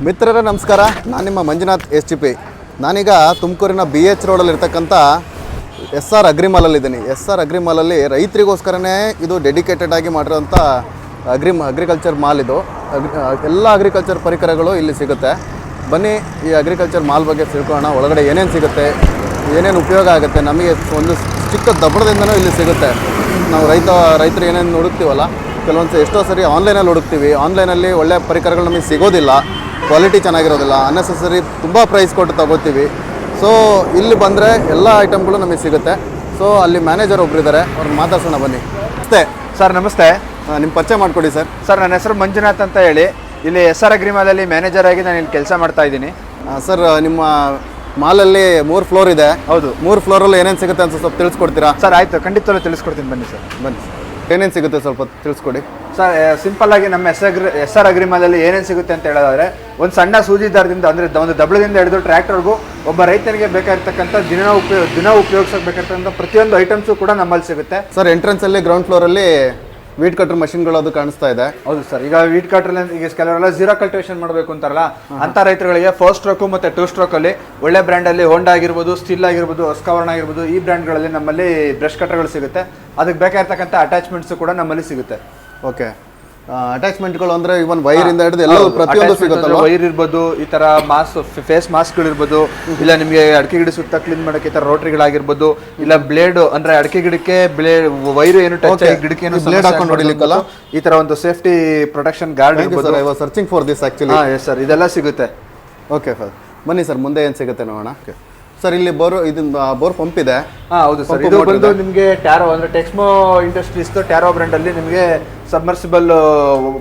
ಮಿತ್ರರೇ ನಮಸ್ಕಾರ, ನಾನು ನಿಮ್ಮ ಮಂಜುನಾಥ್ SGP. ನಾನೀಗ ತುಮಕೂರಿನ BH ರೋಡಲ್ಲಿ ಇರ್ತಕ್ಕಂಥ SR ಅಗ್ರಿಮಾಲಲ್ಲಿದ್ದೀನಿ. SR ಅಗ್ರಿಮಾಲಲ್ಲಿ ರೈತರಿಗೋಸ್ಕರನೇ ಇದು ಡೆಡಿಕೇಟೆಡ್ ಆಗಿ ಮಾಡಿರೋಂಥ ಅಗ್ರಿಕಲ್ಚರ್ ಮಾಲ್. ಇದು ಎಲ್ಲ ಅಗ್ರಿಕಲ್ಚರ್ ಪರಿಕರಗಳು ಇಲ್ಲಿ ಸಿಗುತ್ತೆ. ಬನ್ನಿ ಈ ಅಗ್ರಿಕಲ್ಚರ್ ಮಾಲ್ ಬಗ್ಗೆ ತಿಳ್ಕೊಳ್ಳೋಣ. ಒಳಗಡೆ ಏನೇನು ಸಿಗುತ್ತೆ, ಏನೇನು ಉಪಯೋಗ ಆಗುತ್ತೆ, ನಮಗೆ ಒಂದು ಚಿಕ್ಕ ದಬ್ಬರದಿಂದನೂ ಇಲ್ಲಿ ಸಿಗುತ್ತೆ. ನಾವು ರೈತರು ಏನೇನು ಹುಡುಕ್ತೀವಲ್ಲ, ಕೆಲವೊಂದು ಎಷ್ಟೋ ಸರಿ ಆನ್ಲೈನಲ್ಲಿ ಹುಡುಕ್ತೀವಿ. ಆನ್ಲೈನಲ್ಲಿ ಒಳ್ಳೆಯ ಪರಿಕರಗಳು ನಮಗೆ ಸಿಗೋದಿಲ್ಲ, ಕ್ವಾಲಿಟಿ ಚೆನ್ನಾಗಿರೋದಿಲ್ಲ, ಅನ್ನೆಸೆಸರಿ ತುಂಬ ಪ್ರೈಸ್ ಕೊಟ್ಟು ತಗೋತೀವಿ. ಸೊ ಇಲ್ಲಿ ಬಂದರೆ ಎಲ್ಲ ಐಟಮ್ಗಳು ನಮಗೆ ಸಿಗುತ್ತೆ. ಸೊ ಅಲ್ಲಿ ಮ್ಯಾನೇಜರ್ ಒಬ್ಬರು ಇದ್ದಾರೆ, ಅವ್ರನ್ನ ಮಾತಾಡ್ಸೋಣ ಬನ್ನಿ. ನಮಸ್ತೆ ಸರ್. ನಮಸ್ತೆ. ನಿಮ್ಮ ಪರಿಚಯ ಮಾಡಿಕೊಡಿ ಸರ್. ಸರ್, ನನ್ನ ಹೆಸರು ಮಂಜುನಾಥ್ ಅಂತ ಹೇಳಿ, ಇಲ್ಲಿ SR ಅಗ್ರಿಮಾಲಲ್ಲಿ ಮ್ಯಾನೇಜರ್ ಆಗಿ ನಾನು ಇಲ್ಲಿ ಕೆಲಸ ಮಾಡ್ತಾ ಇದ್ದೀನಿ. ಸರ್, ನಿಮ್ಮ ಮಾಲಲ್ಲಿ 3 ಫ್ಲೋರ್ ಇದೆ. ಹೌದು. 3 ಫ್ಲೋರಲ್ಲಿ ಏನೇನು ಸಿಗುತ್ತೆ ಅಂತ ಸ್ವಲ್ಪ ತಿಳಿಸ್ಕೊಡ್ತೀರಾ? ಸರ್ ಆಯಿತು, ಖಂಡಿತವೂ ತಿಳಿಸ್ಕೊಡ್ತೀನಿ. ಬನ್ನಿ ಸರ್, ಬನ್ನಿ. ಏನೇನು ಸಿಗುತ್ತೆ ಸ್ವಲ್ಪ ತಿಳಿಸ್ಕೊಡಿ. ಸರ್, ಸಿಂಪಲ್ ಆಗಿ ನಮ್ಮ SR ಅಗ್ರಿಮಾಲಲ್ಲಿ ಏನೇನು ಸಿಗುತ್ತೆ ಅಂತ ಹೇಳೋದಾದ್ರೆ, ಒಂದು ಸಣ್ಣ ಸೂಜಿ ದಾರದಿಂದ ಅಂದರೆ ಒಂದು ದಬ್ಬಳದಿಂದ ಹಿಡಿದು ಟ್ರ್ಯಾಕ್ಟರ್ಗೂ ಒಬ್ಬ ರೈತನಿಗೆ ಬೇಕಾಗಿರ್ತಕ್ಕಂಥ ದಿನ ಉಪಯೋಗಿಸೋಕೆ ಬೇಕಾಗಿರ್ತಕ್ಕಂಥ ಪ್ರತಿಯೊಂದು ಐಟಮ್ಸು ಕೂಡ ನಮ್ಮಲ್ಲಿ ಸಿಗುತ್ತೆ. ಸರ್, ಎಂಟ್ರೆನ್ಸಲ್ಲಿ ಗ್ರೌಂಡ್ ಫ್ಲೋರಲ್ಲಿ ವೀಟ್ ಕಟರ್ ಮಷಿನ್ಗಳು ಅದು ಕಾಣಿಸ್ತಾ ಇದೆ. ಹೌದು ಸರ್. ಈಗ ವೀಟ್ ಕಟರ್ ಈಗ ಕೆಲವರೆಲ್ಲ ಝೀರೋ ಕಲ್ಟಿವೇಶನ್ ಮಾಡಬೇಕು ಅಂತಾರಲ್ಲ, ಅಂತ ರೈತರುಗಳಿಗೆ 4 ಸ್ಟ್ರೋಕ್ ಮತ್ತು 2 ಸ್ಟ್ರೋಕ್ ಅಲ್ಲಿ ಒಳ್ಳೆ ಬ್ರ್ಯಾಂಡಲ್ಲಿ ಹೋಂಡಾ ಆಗಿರ್ಬೋದು, ಸ್ಟಿಲ್ ಆಗಿರ್ಬೋದು, ಹಸ್ಕವರ್ಣ ಆಗಿರ್ಬೋದು, ಈ ಬ್ರ್ಯಾಂಡ್ಗಳಲ್ಲಿ ನಮ್ಮಲ್ಲಿ ಬ್ರಷ್ ಕಟರ್ಗಳು ಸಿಗುತ್ತೆ. ಅದಕ್ಕೆ ಬೇಕಾಗಿರ್ತಕ್ಕಂಥ ಅಟ್ಯಾಚ್ಮೆಂಟ್ಸ್ ಕೂಡ ನಮ್ಮಲ್ಲಿ ಸಿಗುತ್ತೆ. ಓಕೆ. ಅಟ್ಯಾಚ್ಮೆಂಟ್ಗಳು ಅಂದ್ರೆ ಇವನ್ ವೈರ್ ಇಂದ ಹಿಡಿದು ಎಲ್ಲ ಪ್ರತಿಯೊಂದು ಸಿಗುತ್ತಲ್ಲ. ವೈರ್ ಇರ್ಬೋದು, ಈ ತರ ಫೇಸ್ ಮಾಸ್ಕ್ಗಳು ಇರ್ಬೋದು, ಇಲ್ಲ ನಿಮಗೆ ಅಡಿಕೆ ಗಿಡ ಸುತ್ತ ಕ್ಲೀನ್ ಮಾಡಕ್ಕೆ ಈ ತರ ರೋಟ್ರಿಗಳಾಗಿರ್ಬೋದು, ಇಲ್ಲ ಬ್ಲೇಡ್ ಅಂದ್ರೆ ಅಡಿಕೆ ಗಿಡಕ್ಕೆ ವೈರ್ ಏನು ಟಚ್ ಆಗಿ ಗಿಡಕ್ಕೆ ಏನು ಬ್ಲೇಡ್ ಹಾಕೊಂಡು ಹೊಡಿಲಿಕ್ಕಲ್ಲ, ಈ ತರ ಒಂದು ಸೇಫ್ಟಿ ಪ್ರೊಟೆಕ್ಷನ್ ಗಾರ್ಡ್ ಇರ್ಬೋದು. I was searching for this actually. Yes sir, ಇದೆಲ್ಲ ಸಿಗುತ್ತೆ. ಓಕೆ ಸರ್, ಬನ್ನಿ ಸರ್, ಮುಂದೆ ಏನು ಸಿಗುತ್ತೆ ನೋಡೋಣ. ಸರ್, ಇಲ್ಲಿ ಬೋರ್ ಪಂಪ್ ಇದೆ. ಹೌದು ಸರ್. ಇದು ಬಂದು ನಿಮಗೆ ಟ್ಯಾರೋ ಅಂದ್ರೆ ಟೆಕ್ಸ್ಮೋ ಇಂಡಸ್ಟ್ರೀಸ್ ಟ್ಯಾರೋ ಬ್ರ್ಯಾಂಡ್ ಅಲ್ಲಿ ನಿಮಗೆ ಸಬ್ಮರ್ಸಿಬಲ್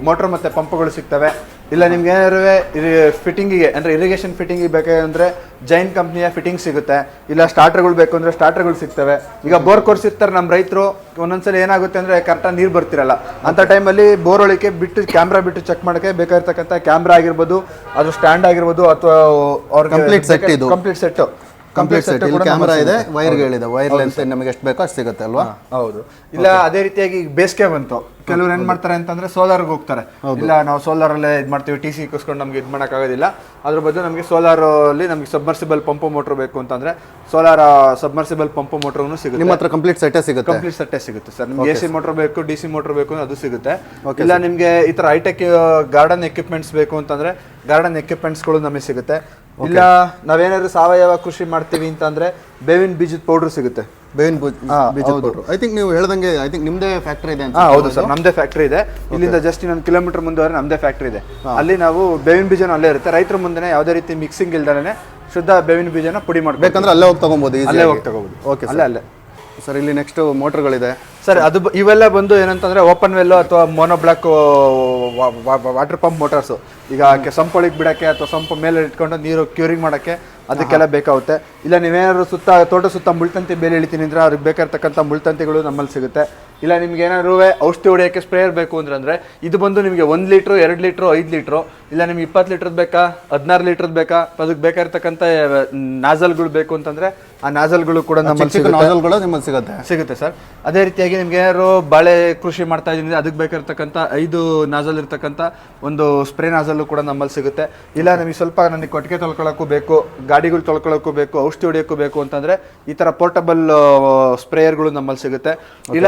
ಮೋಟರ್ ಮತ್ತೆ ಪಂಪ್ಗಳು ಸಿಗ್ತವೆ. ಇಲ್ಲ ನಿಮ್ಗೆ ಏನಾದ್ರು ಫಿಟ್ಟಿಂಗಿಗೆ ಅಂದ್ರೆ ಇರಿಗೇಷನ್ ಫಿಟ್ಟಿಂಗಿಗೆ ಬೇಕಾದ್ರೆ ಜೈನ್ ಕಂಪ್ನಿಯ ಫಿಟ್ಟಿಂಗ್ ಸಿಗುತ್ತೆ. ಇಲ್ಲ ಸ್ಟಾರ್ಟರ್ಗಳು ಬೇಕು ಅಂದ್ರೆ ಸ್ಟಾರ್ಟರ್ಗಳು ಸಿಗ್ತವೆ. ಈಗ ಬೋರ್ ಕೊರ್ಸಿರ್ತಾರೆ ನಮ್ಮ ರೈತರು, ಒಂದೊಂದ್ಸಲ ಏನಾಗುತ್ತೆ ಅಂದ್ರೆ ಕರೆಕ್ಟಾಗಿ ನೀರು ಬರ್ತಿರಲ್ಲ, ಅಂತ ಟೈಮಲ್ಲಿ ಬೋರ್ ಒಳಗೆ ಬಿಟ್ಟು ಕ್ಯಾಮ್ರಾ ಬಿಟ್ಟು ಚೆಕ್ ಮಾಡೋಕ್ಕೆ ಬೇಕಾಗಿರ್ತಕ್ಕಂಥ ಕ್ಯಾಮ್ರಾ ಆಗಿರ್ಬೋದು, ಅದು ಸ್ಟ್ಯಾಂಡ್ ಆಗಿರ್ಬೋದು, ಅಥವಾ ಅವ್ರಿಗೆ ಕಂಪ್ಲೀಟ್ ಸೆಟ್ ಕ್ಯಾಮೆರಾ ಇದೆ, ವೈರ್ಗಳಿದೆ, ವೈರ್ ಲೆಂತ್ ನಮಗೆ ಎಷ್ಟು ಬೇಕೋ ಅಷ್ಟು ಸಿಗುತ್ತೆ ಅಲ್ವಾ? ಹೌದು. ಇಲ್ಲ ಅದೇ ರೀತಿಯಾಗಿ ಬೇಸಿಗೆ ಬಂತು, ಕೆಲವ್ರು ಏನ್ ಮಾಡ್ತಾರೆ ಅಂತಂದ್ರೆ ಸೋಲಾರ್ಗೆ ಹೋಗ್ತಾರೆ. ಇಲ್ಲ ನಾವು ಸೋಲಾರ್ ಅಲ್ಲೇ ಇದು ಮಾಡ್ತೀವಿ, TC ಇಕ್ಕಿಸ್ಕೊಂಡು ನಮ್ಗೆ ಇದು ಮಾಡೋಕ್ಕಾಗೋದಿಲ್ಲ, ಅದ್ರ ಬದಲು ನಮಗೆ ಸೋಲಾರ್ ಅಲ್ಲಿ ನಮಗೆ ಸಬ್ಮರ್ಸಿಬಲ್ ಪಂಪ್ ಮೋಟರ್ ಬೇಕು ಅಂತಂದ್ರೆ ಸೋಲಾರ್ ಸಬ್ಮರ್ಸಿಬಲ್ ಪಂಪ್ ಮೋಟರ್ ಸಿಗುತ್ತೆ. ನಿಮ್ಮ ಹತ್ರ ಕಂಪ್ಲೀಟ್ ಸೆಟ್ಟೇ ಸಿಗುತ್ತೆ ಸರ್. ನಿಮ್ಗೆ AC ಮೋಟರ್ ಬೇಕು, DC ಮೋಟರ್ ಬೇಕು ಅದು ಸಿಗುತ್ತೆ. ಇಲ್ಲ ನಿಮ್ಗೆ ಈ ತರ ಹೈಟೆಕ್ ಗಾರ್ಡನ್ ಎಕ್ವಿಪ್ಮೆಂಟ್ಸ್ ಬೇಕು ಅಂತಂದ್ರೆ ಗಾರ್ಡನ್ ಎಕ್ವಿಪ್ಮೆಂಟ್ಸ್ಗಳು ನಮಗೆ ಸಿಗುತ್ತೆ. ಇಲ್ಲ ನಾವೇನಾದ್ರು ಸಾವಯವ ಕೃಷಿ ಮಾಡ್ತೀವಿ ಅಂತಂದ್ರೆ ಬೇವಿನ ಬೀಜದ ಪೌಡರ್ ಸಿಗುತ್ತೆ. ಬೀಜದ ಪೌಡರ್ ಐ ಥಿಂಕ್ ನೀವು ಹೇಳ್ದಂಗೆ ನಿಮ್ದೇ ಫ್ಯಾಕ್ಟರಿ ಇದೆ ಅಂತ. ಹೌದು ಸರ್, ನಮ್ದೇ ಫ್ಯಾಕ್ಟರಿ ಇದೆ. ಇಲ್ಲಿಂದ ಜಸ್ಟ್ 1 ಕಿಲೋಮೀಟರ್ ಮುಂದೆ ಹೋದ್ರೆ ನಮ್ದೇ ಫ್ಯಾಕ್ಟರಿ ಇದೆ. ಅಲ್ಲಿ ನಾವು ಬೇವಿನ ಬೀಜನ ಅಲ್ಲೇ ಇರುತ್ತೆ. ರೈತರ ಮುಂದೆ ಯಾವುದೇ ರೀತಿ ಮಿಕ್ಸಿಂಗ್ ಇಲ್ದಾನೆ ಶುದ್ಧ ಬೇವಿನ ಬೀಜನ ಪುಡಿ ಮಾಡ್ಬೇಕಂದ್ರೆ ಅಲ್ಲೇ ಹೋಗಿ ತಗೊಬೋದು. ಓಕೆ, ಅಲ್ಲೇ ಸರ್. ಇಲ್ಲಿ ನೆಕ್ಸ್ಟ್ ಮೋಟರ್ಗಳಿದೆ ಸರ್. ಅದು ಇವೆಲ್ಲ ಬಂದು ಏನಂತಂದ್ರೆ ಓಪನ್ ವೆಲ್ ಅಥವಾ ಮೋನೋಬ್ಲಾಕ್ ವಾಟರ್ ಪಂಪ್ ಮೋಟಾರ್ಸ್. ಈಗ ಸಂಪೊಳಗೆ ಬಿಡಕ್ಕೆ ಅಥವಾ ಸಂಪ ಮೇಲೆ ಇಟ್ಕೊಂಡು ನೀರು ಕ್ಯೂರಿಂಗ್ ಮಾಡಕ್ಕೆ ಅದಕ್ಕೆಲ್ಲ ಬೇಕಾಗುತ್ತೆ. ಇಲ್ಲ ನೀವೇನಾದ್ರು ತೋಟ ಸುತ್ತ ಮುಳ್ತಂತಿ ಬೇಲಿ ಇಳಿತೀನಿ ಅಂದ್ರೆ ಅದಕ್ಕೆ ಬೇಕಾಗಿರ್ತಕ್ಕಂಥ ಮುಳ್ತಂತಿಗಳು ನಮ್ಮಲ್ಲಿ ಸಿಗುತ್ತೆ. ಇಲ್ಲ ನಿಮ್ಗೆ ಏನಾದ್ರು ಔಷಧಿ ಹೊಡೆಯೋಕ್ಕೆ ಸ್ಪ್ರೇಯರ್ ಬೇಕು ಅಂದ್ರೆ ಇದು ಬಂದು ನಿಮಗೆ 1 ಲೀಟ್ರು, 2 ಲೀಟ್ರು, 5 ಲೀಟ್ರು, ಇಲ್ಲ ನಿಮ್ಗೆ 20 ಲೀಟ್ರದ್ದು ಬೇಕಾ, 16 ಲೀಟ್ರದ್ದು ಬೇಕಾ, ಅದಕ್ಕೆ ಬೇಕಾಗಿರ್ತಕ್ಕಂಥ ನಾಜಲ್ಗಳು ಬೇಕು ಅಂತಂದ್ರೆ ಆ ನಾಜಲ್ಗಳು ಕೂಡ ನಮ್ಮಲ್ಲಿ ಸಿಗುತ್ತೆ ಸರ್. ಅದೇ ರೀತಿಯಾಗಿ ನಿಮ್ಗೆ ಏನಾದ್ರು ಬಾಳೆ ಕೃಷಿ ಮಾಡ್ತಾ ಇದೀನಿ ಅದಕ್ಕೆ ಬೇಕಾಗಿರ್ತಕ್ಕಂಥ 5 ನಾಜಲ್ ಇರ್ತಕ್ಕಂಥ ಒಂದು ಸ್ಪ್ರೇ ನಾಜಲ್ ಕೂಡ ನಮ್ಮಲ್ಲಿ ಸಿಗುತ್ತೆ. ಇಲ್ಲ ನಿಮಗೆ ಸ್ವಲ್ಪ ನನಗೆ ಕೊಟ್ಟಿಗೆ ತೊಳ್ಕೊಳ್ಳೋಕ್ಕೂ ಬೇಕು, ಗಾಡಿಗಳು ತೊಳ್ಕೊಳ್ಳೋಕ್ಕೂ ಬೇಕು, ಔಷಧಿ ಹೊಡೆಯೋಕ್ಕೂ ಬೇಕು ಅಂತಂದ್ರೆ ಈ ತರ ಪೋರ್ಟಬಲ್ ಸ್ಪ್ರೇಯರ್ಗಳು ನಮ್ಮಲ್ಲಿ ಸಿಗುತ್ತೆ. ಇಲ್ಲ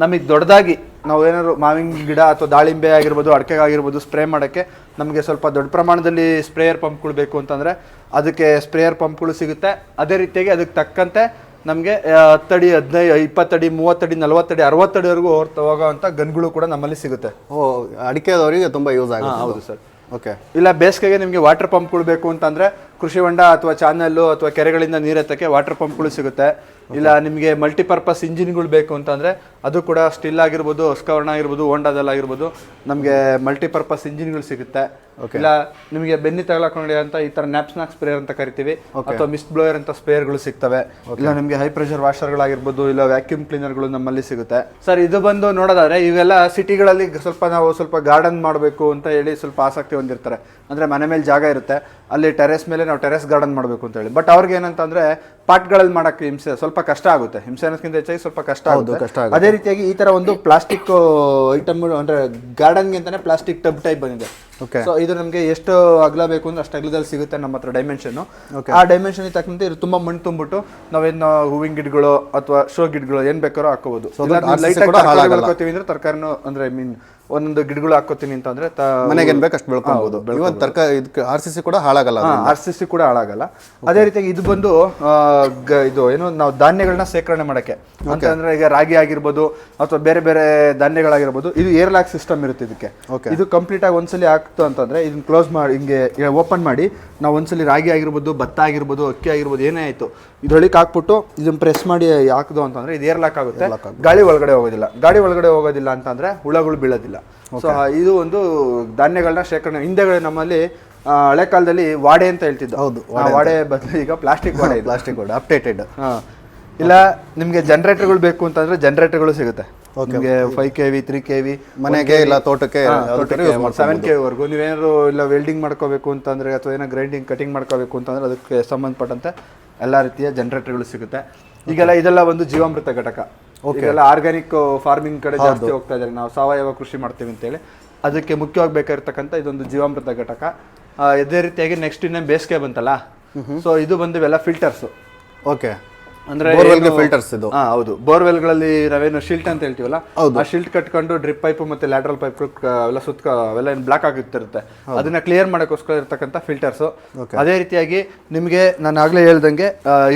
ನಮಗೆ ದೊಡ್ಡದಾಗಿ ನಾವು ಏನಾದ್ರು ಮಾವಿನ ಗಿಡ ಅಥವಾ ದಾಳಿಂಬೆ ಆಗಿರ್ಬೋದು, ಅಡಿಕೆ ಆಗಿರ್ಬೋದು ಸ್ಪ್ರೇ ಮಾಡೋಕ್ಕೆ ನಮಗೆ ಸ್ವಲ್ಪ ದೊಡ್ಡ ಪ್ರಮಾಣದಲ್ಲಿ ಸ್ಪ್ರೇಯರ್ ಪಂಪ್ಗಳು ಬೇಕು ಅಂತಂದರೆ ಅದಕ್ಕೆ ಸ್ಪ್ರೇಯರ್ ಪಂಪ್ಗಳು ಸಿಗುತ್ತೆ. ಅದೇ ರೀತಿಯಾಗಿ ಅದಕ್ಕೆ ತಕ್ಕಂತೆ ನಮಗೆ 10 ಅಡಿ, 15, 20 ಅಡಿ, 30 ಅಡಿ, 40 ಅಡಿ, 60 ಅಡಿವರೆಗೂ ಹೋಗೋವಂಥ ಗನ್ಗಳು ಕೂಡ ನಮ್ಮಲ್ಲಿ ಸಿಗುತ್ತೆ. ಅಡಿಕೆದವರಿಗೆ ತುಂಬ ಯೂಸ್ ಆಗುತ್ತೆ. ಹೌದು ಸರ್. ಓಕೆ. ಇಲ್ಲ ಬೇಸಿಗೆಗೆ ನಿಮಗೆ ವಾಟರ್ ಪಂಪ್ಗಳು ಬೇಕು ಅಂತಂದರೆ ಕೃಷಿ ಹೊಂಡ ಅಥವಾ ಚಾನಲ್ಲು ಅಥವಾ ಕೆರೆಗಳಿಂದ ನೀರೆತ್ತಕ್ಕೆ ವಾಟರ್ ಪಂಪ್ಗಳು ಸಿಗುತ್ತೆ. ಇಲ್ಲ ನಿಮಗೆ ಮಲ್ಟಿಪರ್ಪಸ್ ಇಂಜಿನ್ಗಳು ಬೇಕು ಅಂತಂದರೆ ಅದು ಕೂಡ ಸ್ಟಿಲ್ ಆಗಿರ್ಬೋದು, ಹಸ್ಕವರ್ಣ ಆಗಿರ್ಬೋದು, ಹೋಂಡಾದಲ್ಲಾಗಿರ್ಬೋದು ನಮಗೆ ಮಲ್ಟಿಪರ್ಪಸ್ ಇಂಜಿನ್ಗಳು ಸಿಗುತ್ತೆ. ಇಲ್ಲ ನಿಮಗೆ ಬೆನ್ನಿ ತಗೊಳಕೊಂಡಿ ಅಂತ ಈ ತರ ನ್ಯಾಪ್ಸ್ನಾಕ್ ಸ್ಪ್ರೇಯರ್ ಅಂತ ಕರಿತೀವಿ, ಅಥವಾ ಮಿಸ್ಟ್ ಬ್ಲೋಯರ್ ಅಂತ ಸ್ಪ್ರೇಯರ್ಗಳು ಸಿಗ್ತವೆ. ಇಲ್ಲ ನಿಮಗೆ ಹೈ ಪ್ರೆಷರ್ ವಾಷರ್ಗಳಾಗಿರ್ಬೋದು, ಇಲ್ಲ ವ್ಯಾಕ್ಯೂಮ್ ಕ್ಲೀನರ್ಗಳು ನಮ್ಮಲ್ಲಿ ಸಿಗುತ್ತೆ ಸರ್. ಇದು ಬಂದು ನೋಡೋದಾದ್ರೆ ಇವೆಲ್ಲ ಸಿಟಿಗಳಲ್ಲಿ ನಾವು ಸ್ವಲ್ಪ ಗಾರ್ಡನ್ ಮಾಡಬೇಕು ಅಂತ ಹೇಳಿ ಸ್ವಲ್ಪ ಆಸಕ್ತಿ ಹೊಂದಿರ್ತಾರೆ. ಅಂದ್ರೆ ಮನೆ ಮೇಲೆ ಜಾಗ ಇರುತ್ತೆ, ಅಲ್ಲಿ ಟೆರೆಸ್ ಮೇಲೆ ನಾವು ಟೆರೆಸ್ ಗಾರ್ಡನ್ ಮಾಡಬೇಕು ಅಂತ ಹೇಳಿ. ಬಟ್ ಅವ್ರಿಗೆ ಏನಂತಂದ್ರೆ ಪಾಟ್ಗಳಲ್ಲಿ ಮಾಡಕ್ಕೆ ಹಿಂಸೆ ಸ್ವಲ್ಪ ಕಷ್ಟ ಆಗುತ್ತೆ. ಹಿಂಸೆ ಅನ್ನೋದಕ್ಕಿಂತ ಹೆಚ್ಚಾಗಿ ಸ್ವಲ್ಪ ಕಷ್ಟ ಆಗುತ್ತೆ. ಅದೇ ರೀತಿಯಾಗಿ ಈ ತರ ಒಂದು ಪ್ಲಾಸ್ಟಿಕ್ ಐಟಮ್ ಅಂದ್ರೆ ಗಾರ್ಡನ್ಗೆ ಅಂತಾನೆ ಪ್ಲಾಸ್ಟಿಕ್ ಟಬ್ ಟೈಪ್ ಬಂದಿದೆ. ಸೊ ಇದು ನಮಗೆ ಎಷ್ಟು ಅಗಲ ಬೇಕು ಅಂದ್ರೆ ಅಷ್ಟು ಅಗಲದಲ್ಲಿ ಸಿಗುತ್ತೆ ನಮ್ಮ ಹತ್ರ ಡೈಮೆನ್ಷನ್. ಆ ಡೈಮೆನ್ಷನ್ ತಕ್ಕಂತೆ ಇದು ತುಂಬಾ ಮಣ್ಣು ತುಂಬಿಟ್ಟು ನಾವೇನು ಹೂವಿನ ಗಿಡಗಳು ಅಥವಾ ಶೋ ಗಿಡಗಳು ಏನ್ ಬೇಕಾದ್ರೂ ಹಾಕೋಬಹುದು. ಹಾಕೋತೀವಿ ಅಂದ್ರೆ ತರಕಾರಿನೂ ಅಂದ್ರೆ ಮೀನ್ ಒಂದೊಂದು ಗಿಡಗಳು ಹಾಕೋತೀನಿ ಅಂತಂದ್ರೆ ಮನೆಗೆ ಏನ್ ಬೇಕು ಅಷ್ಟು ಬೆಳ್ಕೊಬಹುದು. ಇವನ್ ತರಕಾರಿ RCC ಕೂಡ ಹಾಳಾಗಲ್ಲ, RCC ಕೂಡ ಹಾಳಾಗಲ್ಲ. ಅದೇ ರೀತಿಯಾಗಿ ಇದು ಬಂದು ಇದು ಏನು ನಾವು ಧಾನ್ಯಗಳನ್ನ ಸೇಕರಣೆ ಮಾಡಕ್ಕೆ ಅಂತಂದ್ರೆ ಈಗ ರಾಗಿ ಆಗಿರ್ಬೋದು ಅಥವಾ ಬೇರೆ ಬೇರೆ ಧಾನ್ಯಗಳಾಗಿರ್ಬೋದು, ಇದು ಏರ್ ಲಾಕ್ ಸಿಸ್ಟಮ್ ಇರುತ್ತೆ ಇದಕ್ಕೆ. ಇದು ಕಂಪ್ಲೀಟ್ ಆಗಿ ಒಂದ್ಸಲಿ ಆಗ್ತು ಅಂತಂದ್ರೆ ಇದನ್ನ ಕ್ಲೋಸ್ ಮಾಡಿ ಹಿಂಗೆ ಓಪನ್ ಮಾಡಿ ನಾವು ಒಂದ್ಸಲಿ ರಾಗಿ ಆಗಿರ್ಬೋದು, ಭತ್ತ ಆಗಿರ್ಬೋದು, ಅಕ್ಕಿ ಆಗಿರ್ಬೋದು, ಏನೇ ಆಯ್ತು ಇದ್ರೊಳಗೆ ಹಾಕ್ಬಿಟ್ಟು ಇದನ್ನ ಪ್ರೆಸ್ ಮಾಡಿ ಹಾಕ್ದು ಅಂತಂದ್ರೆ ಇದು ಏರ್ ಲಾಕ್ ಆಗುತ್ತೆ. ಗಾಳಿ ಒಳಗಡೆ ಹೋಗೋದಿಲ್ಲ ಅಂತಂದ್ರೆ ಹುಳಗಳು ಬೀಳೋದಿಲ್ಲ. ಸೊ ಇದು ಒಂದು ಧಾನ್ಯಗಳನ್ನ ಶೇಖರಣೆ. ಹಿಂದೆಗಡೆ ನಮ್ಮಲ್ಲಿ ಹಳೆ ಕಾಲದಲ್ಲಿ ವಾಡೆ ಅಂತ ಹೇಳ್ತಿದ್ದು. ಹೌದು, ವಾಡೆ ಬದಲು ಈಗ ಪ್ಲಾಸ್ಟಿಕ್ ವಾಡೆ. ಪ್ಲಾಸ್ಟಿಕ್ ವಾಡೆ ಅಪ್ಡೇಟೆಡ್. ಇಲ್ಲ ನಿಮ್ಗೆ ಜನರೇಟರ್ಗಳು ಬೇಕು ಅಂತಂದ್ರೆ ಜನರೇಟರ್ಗಳು ಸಿಗುತ್ತೆ. ನಿಮಗೆ 5 kV 3 kV ಮನೆಗೆ ಇಲ್ಲ ತೋಟಕ್ಕೆ 7 kV ವರೆಗೂ. ನೀವೇನಾದ್ರು ಇಲ್ಲ ವೆಲ್ಡಿಂಗ್ ಮಾಡ್ಕೋಬೇಕು ಅಂತಂದ್ರೆ ಅಥವಾ ಏನೋ ಗ್ರೈಂಡಿಂಗ್ ಕಟಿಂಗ್ ಮಾಡ್ಕೋಬೇಕು ಅಂತಂದ್ರೆ ಅದಕ್ಕೆ ಸಂಬಂಧಪಟ್ಟಂತೆ ಎಲ್ಲ ರೀತಿಯ ಜನರೇಟರ್ಗಳು ಸಿಗುತ್ತೆ. ಈಗೆಲ್ಲ ಇದೆಲ್ಲ ಒಂದು ಜೀವಾಮೃತ ಘಟಕ. ಈಗೆಲ್ಲ ಆರ್ಗ್ಯಾನಿಕ್ ಫಾರ್ಮಿಂಗ್ ಕಡೆ ಜಾಸ್ತಿ ಹೋಗ್ತಾ ಇದ್ದಾರೆ. ನಾವು ಸಾವಯವ ಕೃಷಿ ಮಾಡ್ತೀವಿ ಅಂತೇಳಿ ಅದಕ್ಕೆ ಮುಖ್ಯವಾಗಿ ಬೇಕಾಗಿರ್ತಕ್ಕಂಥ ಇದೊಂದು ಜೀವಾಮೃತ ಘಟಕ. ಇದೇ ರೀತಿಯಾಗಿ ನೆಕ್ಸ್ಟ್ ಇನ್ನೇನು ಬೇಸಿಗೆ ಬಂತಲ್ಲ, ಸೊ ಇದು ಬಂದು ಇವೆಲ್ಲ ಫಿಲ್ಟರ್ಸ್. ಓಕೆ, ಅಂದ್ರೆ ಫಿಲ್ಟರ್ಸ್ ಇದು. ಹೌದು, ಬೋರ್ವೆಲ್ಗಳಲ್ಲಿ ನಾವೇನು ಶಿಲ್ಟ್ ಅಂತ ಹೇಳ್ತೀವಲ್ಲ, ಆ ಶಿಲ್ಟ್ ಕಟ್ಕೊಂಡು ಡ್ರಿಪ್ ಪೈಪ್ ಮತ್ತೆ ಲ್ಯಾಟ್ರಲ್ ಪೈಪ್ ಅವೆಲ್ಲ ಅವೆಲ್ಲ ಏನು ಬ್ಲಾಕ್ ಆಗಿರ್ತಿರುತ್ತೆ, ಅದನ್ನ ಕ್ಲಿಯರ್ ಮಾಡೋಕ್ಕೋಸ್ಕರ ಇರ್ತಕ್ಕಂಥ ಫಿಲ್ಟರ್ಸ್. ಅದೇ ರೀತಿಯಾಗಿ ನಿಮಗೆ ನಾನು ಆಗ್ಲೇ ಹೇಳ್ದಂಗೆ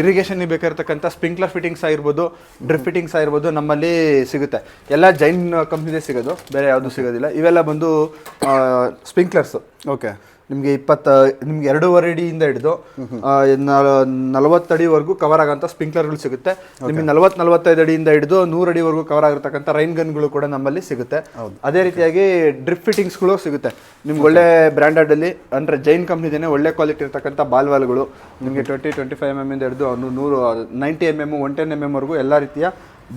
ಇರಿಗೇಷನ್ ಬೇಕಾಗಿರ್ತಕ್ಕಂಥ ಸ್ಪ್ರಿಂಕ್ಲರ್ ಫಿಟ್ಟಿಂಗ್ಸ್ ಆಗಿರ್ಬೋದು, ಡ್ರಿಪ್ ಫಿಟ್ಟಿಂಗ್ಸ್ ಆಗಿರ್ಬೋದು ನಮ್ಮಲ್ಲಿ ಸಿಗುತ್ತೆ. ಎಲ್ಲ ಜೈನ್ ಕಂಪ್ನಿದೇ ಸಿಗೋದು, ಬೇರೆ ಯಾವುದು ಸಿಗೋದಿಲ್ಲ. ಇವೆಲ್ಲ ಬಂದು ಸ್ಪ್ರಿಂಕ್ಲರ್ಸ್. ಓಕೆ, ನಿಮಗೆ ನಿಮ್ಗೆ 2.5 ಅಡಿಯಿಂದ ಹಿಡಿದು 40 ಅಡಿವರೆಗೂ ಕವರ್ ಆಗೋಂಥ ಸ್ಪ್ರಿಂಕ್ಲರ್ಗಳು ಸಿಗುತ್ತೆ. ನಿಮಗೆ 40-45 ಅಡಿಯಿಂದ ಹಿಡಿದು 100 ಅಡಿವರೆಗೂ ಕವರ್ ಆಗಿರ್ತಕ್ಕಂಥ ರೈನ್ ಗನ್ಗಳು ಕೂಡ ನಮ್ಮಲ್ಲಿ ಸಿಗುತ್ತೆ. ಅದೇ ರೀತಿಯಾಗಿ ಡ್ರಿಪ್ ಫಿಟ್ಟಿಂಗ್ಸ್ಗಳು ಸಿಗುತ್ತೆ. ನಿಮ್ಗೆ ಒಳ್ಳೆ ಬ್ರ್ಯಾಂಡೆಡ್ ಅಲ್ಲಿ ಅಂದ್ರೆ ಜೈನ್ ಕಂಪ್ನಿದೇನೆ ಒಳ್ಳೆ ಕ್ವಾಲಿಟಿ ಇರ್ತಕ್ಕಂಥ ಬಾಲ್ವಾಲ್ಗಳು ನಿಮಗೆ 20-25 mm ಇಂದ ಹಿಡಿದು 90 mm 110 mm ವರೆಗೂ ಎಲ್ಲ ರೀತಿಯ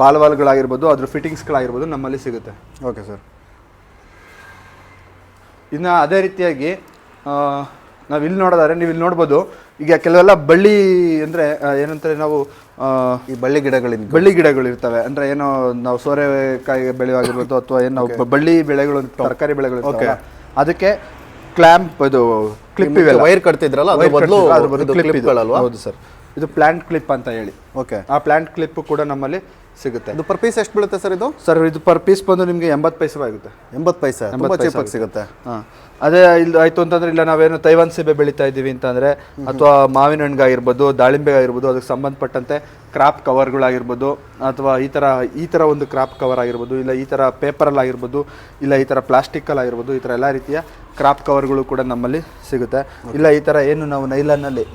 ಬಾಲ್ವಾಲ್ಗಳಾಗಿರ್ಬೋದು, ಅದ್ರ ಫಿಟ್ಟಿಂಗ್ಸ್ಗಳಾಗಿರ್ಬೋದು ನಮ್ಮಲ್ಲಿ ಸಿಗುತ್ತೆ. Okay sir. ಇನ್ನು ಅದೇ ರೀತಿಯಾಗಿ ನಾವು ಇಲ್ಲಿ ನೋಡೋದಾದ್ರೆ ನೀವು ಇಲ್ಲಿ ನೋಡ್ಬೋದು, ಈಗ ಕೆಲವೆಲ್ಲ ಬಳ್ಳಿ ಅಂದರೆ ಏನಂತಾರೆ ನಾವು ಈ ಬಳ್ಳಿ ಗಿಡಗಳು ಇರ್ತವೆ. ಅಂದರೆ ಏನೋ ನಾವು ಸೋರೆಕಾಯಿ ಬೆಳೆಯಾಗಿರ್ಬೋದು ಅಥವಾ ಏನು ನಾವು ಬಳ್ಳಿ ಬೆಳೆಗಳು, ತರಕಾರಿ ಬೆಳೆಗಳು ಇರ್ತವೆ, ಅದಕ್ಕೆ ಕ್ಲ್ಯಾಂಪ್ ಇದು ಕ್ಲಿಪ್ ಇವೆಲ್ಲ ವೈರ್ ಕಟ್ತಿದ್ರಲ್ಲ ಅದ್ರ ಬದಲು. ಹೌದು ಸರ್, ಇದು ಪ್ಲಾಂಟ್ ಕ್ಲಿಪ್ ಅಂತ ಹೇಳಿ. ಓಕೆ, ಆ ಪ್ಲಾಂಟ್ ಕ್ಲಿಪ್ ಕೂಡ ನಮ್ಮಲ್ಲಿ ಸಿಗುತ್ತೆ. ಇದು ಪರ್ ಪೀಸ್ ಎಷ್ಟು ಬೀಳುತ್ತೆ ಸರ್ ಇದು? ಸರ್ ಇದು ಪರ್ ಪೀಸ್ ಬಂದು ನಿಮಗೆ 80 ಪೈಸೆ ಆಗುತ್ತೆ. 80 ಪೈಸೆ ತುಂಬಾ ಚೀಪಾಗಿ ಸಿಗುತ್ತೆ. ಅದೇ ಇಲ್ಲಿ ಆಯ್ತು ಅಂತಂದ್ರೆ ಇಲ್ಲ ನಾವೇನು ತೈವಾನ್ ಸೀಬೆ ಬೆಳೀತಾ ಇದ್ದೀವಿ ಅಂತಂದ್ರೆ ಅಥವಾ ಮಾವಿನ ಹಣ್ಗಾಗಿರ್ಬೋದು, ದಾಳಿಂಬೆ ಆಗಿರ್ಬೋದು, ಅದಕ್ಕೆ ಸಂಬಂಧಪಟ್ಟಂತೆ ಕ್ರಾಪ್ ಕವರ್ಗಳಾಗಿರ್ಬೋದು ಅಥವಾ ಈ ಥರ ಒಂದು ಕ್ರಾಪ್ ಕವರ್ ಆಗಿರ್ಬೋದು, ಇಲ್ಲ ಈ ಥರ ಪೇಪರಲ್ಲಿ ಆಗಿರ್ಬೋದು, ಇಲ್ಲ ಈ ಥರ ಪ್ಲಾಸ್ಟಿಕ್ಕಲ್ಲಿ ಆಗಿರ್ಬೋದು, ಈ ಥರ ಎಲ್ಲ ರೀತಿಯ ಕ್ರಾಪ್ ಕವರ್ಗಳು ಕೂಡ ನಮ್ಮಲ್ಲಿ ಸಿಗುತ್ತೆ. ಇಲ್ಲ ಈ ಥರ ಏನು ನಾವು ನೈಲಾನಲ್ಲಿ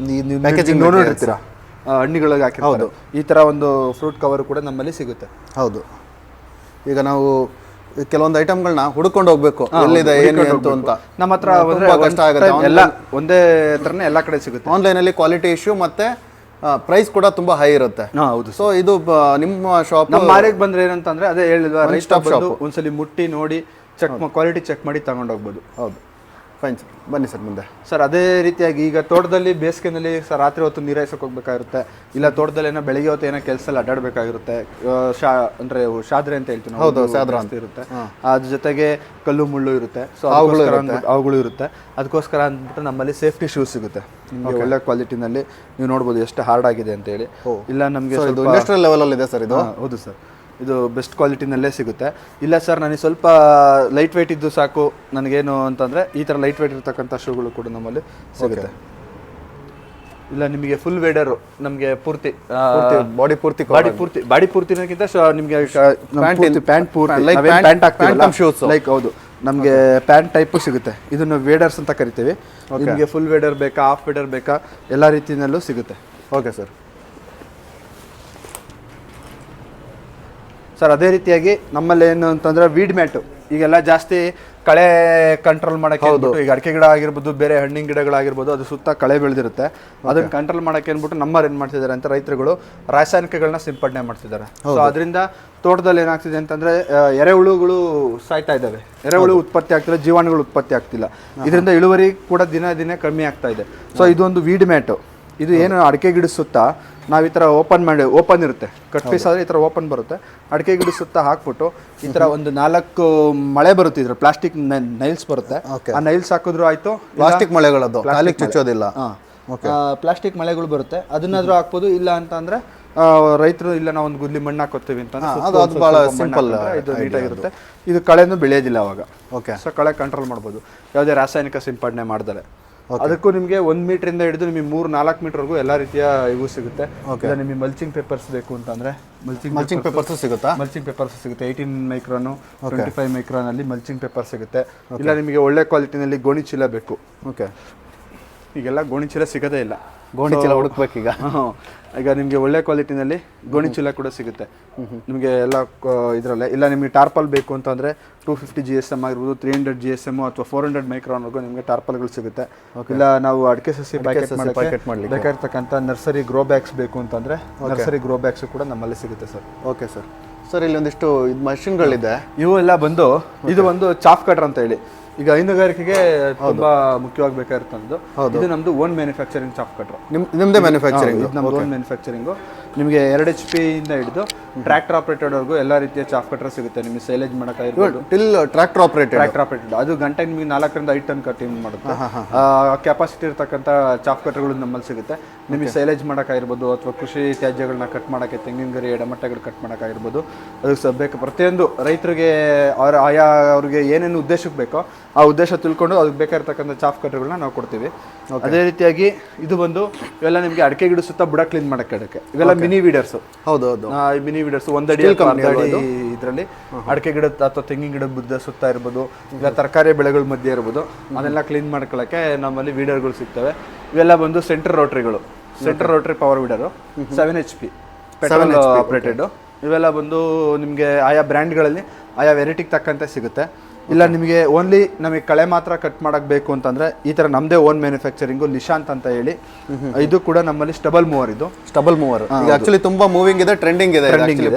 ಪ್ಯಾಕೇಜಿಂಗ್ ನೋಡಿರ್ತೀರಾ ಹಣ್ಣಿಗಳಿಗೆ ಹಾಕಿರ್ಬೋದು, ಈ ಥರ ಒಂದು ಫ್ರೂಟ್ ಕವರ್ ಕೂಡ ನಮ್ಮಲ್ಲಿ ಸಿಗುತ್ತೆ. ಹೌದು, ಈಗ ನಾವು ಕೆಲವೊಂದು ಐಟಮ್ಗಳನ್ನ ಹುಡ್ಕೊಂಡು ಹೋಗ್ಬೇಕು, ಎಲ್ಲಿದೆ ಏನು ಅಂತ. ನಮ್ಮ ಹತ್ರ ಕಷ್ಟ ಆಗುತ್ತೆ. ಎಲ್ಲ ಒಂದೇ ಥರನೇ ಎಲ್ಲ ಕಡೆ ಸಿಗುತ್ತೆ. ಆನ್ಲೈನಲ್ಲಿ ಕ್ವಾಲಿಟಿ ಇಶ್ಯೂ ಮತ್ತೆ ಪ್ರೈಸ್ ಕೂಡ ತುಂಬಾ ಹೈ ಇರುತ್ತೆ. ಹೌದು. ಸೊ ಇದು ನಿಮ್ಮ ಶಾಪ್ ನಮ್ಮ ಮಾರಿಗೆ ಬಂದ್ರೆ ಏನಂತಂದ್ರೆ ಅದೇ ಹೇಳಿದ್ವಾ, ರೈಸ್ ಶಾಪ್ ಒಂದ್ಸಲಿ ಮುಟ್ಟಿ ನೋಡಿ ಕ್ವಾಲಿಟಿ ಚೆಕ್ ಮಾಡಿ ತಗೊಂಡೋಗ್ಬೋದು. ಹೌದು, ಫೈನ್ ಸರ್. ಬನ್ನಿ ಸರ್ ಮುಂದೆ. ಸರ್ ಅದೇ ರೀತಿಯಾಗಿ ಈಗ ತೋಟದಲ್ಲಿ ಬೇಸಿಗೆನಲ್ಲಿ ಸರ್ ರಾತ್ರಿ ಹೊತ್ತು ನೀರಾಯಿಸೋಕೆ ಹೋಗ್ಬೇಕಾಗಿರುತ್ತೆ, ಇಲ್ಲ ತೋಟದಲ್ಲಿ ಏನೋ ಬೆಳಿಗ್ಗೆ ಹೊತ್ತು ಏನೋ ಕೆಲಸ ಅಡ್ಡಾಡಬೇಕಾಗಿರುತ್ತೆ, ಅಂದ್ರೆ ಶಾದ್ರೆ ಅಂತ ಹೇಳ್ತೀವಿ. ಹೌದು, ಶಾದ್ರ ಅಂತ ಇರುತ್ತೆ. ಅದ್ರ ಜೊತೆಗೆ ಕಲ್ಲು ಮುಳ್ಳು ಇರುತ್ತೆ, ಸೊ ಅವುಗಳು ಇರುತ್ತೆ. ಅದಕ್ಕೋಸ್ಕರ ಅಂದ್ಬಿಟ್ಟು ನಮ್ಮಲ್ಲಿ ಸೇಫ್ಟಿ ಶೂಸ್ ಸಿಗುತ್ತೆ ನಿಮಗೆ ಒಳ್ಳೆ ಕ್ವಾಲಿಟಿನಲ್ಲಿ. ನೀವು ನೋಡ್ಬೋದು ಎಷ್ಟು ಹಾರ್ಡ್ ಆಗಿದೆ ಅಂತ ಹೇಳಿ. ಇಲ್ಲ ನಮಗೆ ಇಂಡಸ್ಟ್ರಿಯಲ್ ಲೆವೆಲ್ ಇದೆ ಸರ್ ಇದು. ಹೌದು ಸರ್, ಇದು ಬೆಸ್ಟ್ ಕ್ವಾಲಿಟಿನಲ್ಲೇ ಸಿಗುತ್ತೆ. ಇಲ್ಲ ಸರ್ ನನಗೆ ಸ್ವಲ್ಪ ಲೈಟ್ ವೆಯ್ಟ್ ಇದ್ದು ಸಾಕು ನನಗೇನು ಅಂತಂದರೆ ಈ ಥರ ಲೈಟ್ ವೆಯ್ಟ್ ಇರ್ತಕ್ಕಂಥ ಶೂಗಳು ಕೂಡ ನಮ್ಮಲ್ಲಿ ಸಿಗುತ್ತೆ. ಇಲ್ಲ ನಿಮಗೆ ಫುಲ್ ವೇಡರು ನಮಗೆ ಪೂರ್ತಿ ಬಾಡಿ ಪೂರ್ತಿನಕ್ಕಿಂತ ನಿಮಗೆ ಪ್ಯಾಂಟ್ ಪೂರ್ತಿ ಲೈಕ್ ಹೌದು ನಮಗೆ ಪ್ಯಾಂಟ್ ಟೈಪು ಸಿಗುತ್ತೆ. ಇದನ್ನು ವೇಡರ್ಸ್ ಅಂತ ಕರಿತೀವಿ. ನಿಮಗೆ ಫುಲ್ ವೇಡರ್ ಬೇಕಾ, ಹಾಫ್ ವೇಡರ್ ಬೇಕಾ, ಎಲ್ಲ ರೀತಿಯಲ್ಲೂ ಸಿಗುತ್ತೆ. Okay sir. ಸರ್ ಅದೇ ರೀತಿಯಾಗಿ ನಮ್ಮಲ್ಲಿ ಏನು ಅಂತಂದ್ರೆ ವೀಡ್ ಮ್ಯಾಟು, ಈಗೆಲ್ಲ ಜಾಸ್ತಿ ಕಳೆ ಕಂಟ್ರೋಲ್ ಮಾಡೋಕ್ಕೆ ಅಂದ್ಬಿಟ್ಟು, ಈಗ ಅಡಿಕೆ ಗಿಡ ಆಗಿರ್ಬೋದು, ಬೇರೆ ಹಣ್ಣಿನ ಗಿಡಗಳಾಗಿರ್ಬೋದು, ಅದು ಸುತ್ತ ಕಳೆ ಬೆಳೆದಿರುತ್ತೆ, ಅದನ್ನು ಕಂಟ್ರೋಲ್ ಮಾಡೋಕ್ಕೆ ಅಂದ್ಬಿಟ್ಟು ನಮ್ಮವ್ರು ಏನು ಮಾಡ್ತಿದ್ದಾರೆ ಅಂತ ರೈತರುಗಳು ರಾಸಾಯನಿಕಗಳನ್ನ ಸಿಂಪಡಣೆ ಮಾಡ್ತಿದ್ದಾರೆ. ಸೊ ಅದರಿಂದ ತೋಟದಲ್ಲಿ ಏನಾಗ್ತಿದೆ ಅಂತಂದ್ರೆ ಎರೆಹುಳುಗಳು ಸಾಯ್ತಾ ಇದ್ದಾವೆ, ಎರೆಹುಳು ಉತ್ಪತ್ತಿ ಆಗ್ತಿಲ್ಲ, ಜೀವಾಣುಗಳು ಉತ್ಪತ್ತಿ ಆಗ್ತಿಲ್ಲ. ಇದರಿಂದ ಇಳುವರಿ ಕೂಡ ದಿನ ಕಮ್ಮಿ ಆಗ್ತಾ ಇದೆ. ಸೊ ಇದೊಂದು ವೀಡ್ ಮ್ಯಾಟು. ಇದು ಏನು ಅಡಿಕೆ ಗಿಡ ಸುತ್ತ ನಾವು ಈ ಥರ ಓಪನ್ ಇರುತ್ತೆ, ಕಟ್ ಪೀಸ್ ಆದರೆ ಈ ಥರ ಓಪನ್ ಬರುತ್ತೆ. ಅಡಿಕೆ ಗಿಡ ಸುತ್ತ ಹಾಕ್ಬಿಟ್ಟು ಈ ಥರ ಒಂದು 4 ಮಳೆ ಬರುತ್ತೆ, ಇದ್ರ ಪ್ಲಾಸ್ಟಿಕ್ ನೈಲ್ಸ್ ಬರುತ್ತೆ. ಆ ನೈಲ್ಸ್ ಹಾಕಿದ್ರು ಆಯಿತು, ಪ್ಲಾಸ್ಟಿಕ್ ಮಳೆಗಳದ್ದು ಕಾಲಿಗೆ ಚುಚ್ಚೋದಿಲ್ಲ. ಪ್ಲಾಸ್ಟಿಕ್ ಮಳೆಗಳು ಬರುತ್ತೆ, ಅದನ್ನಾದ್ರೂ ಹಾಕ್ಬೋದು. ಇಲ್ಲ ಅಂತಂದರೆ ರೈತರು ಇಲ್ಲ ನಾವು ಒಂದು ಗುದ್ಲಿ ಮಣ್ಣು ಹಾಕೋತೀವಿ ಅಂತ ಅದು ಭಾಳ ಸಿಂಪಲ್, ಇದು ನೀಟಾಗಿರುತ್ತೆ. ಇದು ಕಳೆನೂ ಬೆಳೆಯೋದಿಲ್ಲ ಅವಾಗ. ಓಕೆ, ಸೊ ಕಳೆ ಕಂಟ್ರೋಲ್ ಮಾಡ್ಬೋದು ಯಾವುದೇ ರಾಸಾಯನಿಕ ಸಿಂಪಡಣೆ ಮಾಡಿದರೆ. ಅದಕ್ಕೂ ನಿಮಗೆ 1 ಮೀಟ್ರಿಂದ ಹಿಡಿದು ನಿಮಗೆ 3-4 ಮೀಟರ್ವರೆಗೂ ಎಲ್ಲ ರೀತಿಯ ಇವು ಸಿಗುತ್ತೆ. ಇಲ್ಲ ನಿಮಗೆ ಮಲ್ಚಿಂಗ್ ಪೇಪರ್ಸ್ ಬೇಕು ಅಂತಂದರೆ ಮಲ್ಚಿಂಗ್ ಪೇಪರ್ಸ್ ಸಿಗುತ್ತಾ? ಮಲ್ಚಿಂಗ್ ಪೇಪರ್ಸ್ ಸಿಗುತ್ತೆ. 18 ಮೈಕ್ರಾನು 25 ಮೈಕ್ರಾನಲ್ಲಿ ಮಲ್ಚಿಂಗ್ ಪೇಪರ್ ಸಿಗುತ್ತೆ. ಇಲ್ಲ ನಿಮಗೆ ಒಳ್ಳೆ ಕ್ವಾಲಿಟಿನಲ್ಲಿ ಗೋಣಿ ಚೀಲ ಬೇಕು. ಓಕೆ, ಈಗೆಲ್ಲ ಗೋಣಿ ಚೀಲ ಸಿಗೋದೇ ಇಲ್ಲ, ಗೋಣಿ ಚೀಲ ಹುಡುಕ್ಬೇಕೀಗ. ಈಗ ನಿಮಗೆ ಒಳ್ಳೆ ಕ್ವಾಲಿಟಿನಲ್ಲಿ ಗೋಣಿ ಚೀಲ ಕೂಡ ಸಿಗುತ್ತೆ ನಿಮಗೆ ಎಲ್ಲ ಇದರಲ್ಲೇ. ಇಲ್ಲ ನಿಮಗೆ ಟಾರ್ಪಲ್ ಬೇಕು ಅಂತಂದರೆ 250 GSM ಆಗಿರ್ಬೋದು, 300 GSM ಅಥವಾ 400 ಮೈಕ್ರಾನ್ವರೆಗೂ ನಿಮಗೆ ಟಾರ್ಪಲ್ಗಳು ಸಿಗುತ್ತೆ. ಇಲ್ಲ ನಾವು ಅಡಿಕೆ ಸಸಿ ಪ್ಯಾಕೆಟ್ ಮಾಡಲಿಕ್ಕೆ ಬೇಕಾಗಿರ್ತಕ್ಕಂಥ ನರ್ಸರಿ ಗ್ರೋ ಬ್ಯಾಗ್ಸ್ ಬೇಕು ಅಂತಂದರೆ ನರ್ಸರಿ ಗ್ರೋ ಬ್ಯಾಗ್ಸ್ ಕೂಡ ನಮ್ಮಲ್ಲಿ ಸಿಗುತ್ತೆ ಸರ್. Okay sir. ಸರ್ ಇಲ್ಲಿ ಒಂದಿಷ್ಟು ಮಷಿನ್ಗಳಿದೆ, ಇವು ಎಲ್ಲ ಬಂದು ಇದು ಒಂದು ಚಾಫ್ ಕಟರ್ ಅಂತ ಹೇಳಿ ಈಗ ಹೈನುಗಾರಿಕೆಗೆ ತುಂಬಾ ಮುಖ್ಯವಾಗಿ ಬೇಕಾಗಿರ್ತದ್ದು. ಇದು ನಮ್ದು ಓನ್ ಮ್ಯಾನುಫ್ಯಾಕ್ಚರಿಂಗ್ ಚಾಫ್ ಕಟ್ರು. ನಿಮ್ದೇ ಮ್ಯಾನುಫ್ಯಾಕ್ಚರಿಂಗ್? ನಮ್ದು ಓನ್ ಮ್ಯಾನುಫ್ಯಾಕ್ಚರಿಂಗು. ನಿಮಗೆ 2 HP ಇಂದ ಹಿಡಿದು ಟ್ರ್ಯಾಕ್ಟರ್ ಆಪರೇಟೆಡ್ವರೆಗೂ ಎಲ್ಲ ರೀತಿಯ ಚಾಫ್ ಕಟರ್ ಸಿಗುತ್ತೆ. ನಿಮಗೆ ಸೈಲೇಜ್ ಮಾಡೋಕ್ಕಾಗಿರ್ಬೋದು. ಟಿಲ್ ಟ್ರ್ಯಾಕ್ಟರ್ ಆಪರೇಟೆಡ್ ಅದು ಗಂಟೆಗೆ ನಿಮಗೆ 4ರಿಂದ 5 ಟನ್ ಕಟಿಂಗ್ ಮಾಡುತ್ತೆ. ಕೆಪಾಸಿಟಿ ಇರ್ತಕ್ಕಂಥ ಚಾಫ್ ಕಟರ್ಗಳು ನಮ್ಮಲ್ಲಿ ಸಿಗುತ್ತೆ. ನಿಮಗೆ ಸೈಲೇಜ್ ಮಾಡೋಕ್ಕಾಗಿರ್ಬೋದು ಅಥವಾ ಕೃಷಿ ತ್ಯಾಜ್ಯಗಳನ್ನ ಕಟ್ ಮಾಡೋಕ್ಕೆ, ತೆಂಗಿನ ಗರಿ ಎಡಮಟ್ಟಗಳು ಕಟ್ ಮಾಡೋಕ್ಕಾಗಿರ್ಬೋದು. ಅದಕ್ಕೆ ಬೇಕು ಪ್ರತಿಯೊಂದು ರೈತರಿಗೆ ಅವ್ರಿಗೆ ಏನೇನು ಉದ್ದೇಶಕ್ಕೆ ಬೇಕೋ ಆ ಉದ್ದೇಶ ತಿಳ್ಕೊಂಡು ಅದಕ್ಕೆ ಬೇಕಾಗಿರ್ತಕ್ಕಂಥ ಚಾಫ್ ಕಟರ್ಗಳನ್ನ ನಾವು ಕೊಡ್ತೀವಿ. ಅದೇ ರೀತಿಯಾಗಿ ಇದು ಬಂದು ಇವೆಲ್ಲ ನಿಮಗೆ ಅಡಿಕೆ ಗಿಡ ಸುತ್ತ ಬುಡ ಕ್ಲೀನ್ ಮಾಡೋಕ್ಕೆ ಇವೆಲ್ಲ ಮಿನಿ ವೀಡರ್ಸ್. ಹೌದು, ಮಿನಿ ವೀಡರ್ಸ್ 1 ಅಡಿ ಇದರಲ್ಲಿ ಅಡಿಕೆ ಗಿಡ ಅಥವಾ ತೆಂಗಿನ ಗಿಡದ ಬುದ್ಧ ಸುತ್ತ ಇರ್ಬೋದು, ಇಲ್ಲ ತರಕಾರಿ ಬೆಳೆಗಳ ಮಧ್ಯೆ ಇರ್ಬೋದು, ಅದೆಲ್ಲ ಕ್ಲೀನ್ ಮಾಡ್ಕೊಳ್ಳೋಕ್ಕೆ ನಮ್ಮಲ್ಲಿ ವೀಡರ್ಗಳು ಸಿಗ್ತವೆ. ಇವೆಲ್ಲ ಬಂದು centre rotary power weeder 7 HP petrol operated. ಇವೆಲ್ಲ ಬಂದು ನಿಮಗೆ ಆಯಾ ಬ್ರ್ಯಾಂಡ್ಗಳಲ್ಲಿ ಆಯಾ ವೆರೈಟಿಗೆ ತಕ್ಕಂತೆ ಸಿಗುತ್ತೆ. ಇಲ್ಲ ನಿಮಗೆ ಓನ್ಲಿ ನಮಗೆ ಕಳೆ ಮಾತ್ರ ಕಟ್ ಮಾಡಕ್ ಬೇಕು ಅಂತಂದ್ರೆ ಈ ತರ ನಮ್ದೇ ಓನ್ ಮ್ಯಾನುಫ್ಯಾಕ್ಚರಿಂಗು ನಿಶಾಂತ್ ಅಂತ ಹೇಳಿ, ಇದು ಕೂಡ ನಮ್ಮಲ್ಲಿ ಸ್ಟಬಲ್ ಮೂವರ್. ಇದು ಸ್ಟಬಲ್ ಮೂವರ್ ಆಕ್ಚುಲಿ ತುಂಬಾ ಮೂವಿಂಗ್ ಇದೆ, ಟ್ರೆಂಡಿಂಗ್ ಇದೆ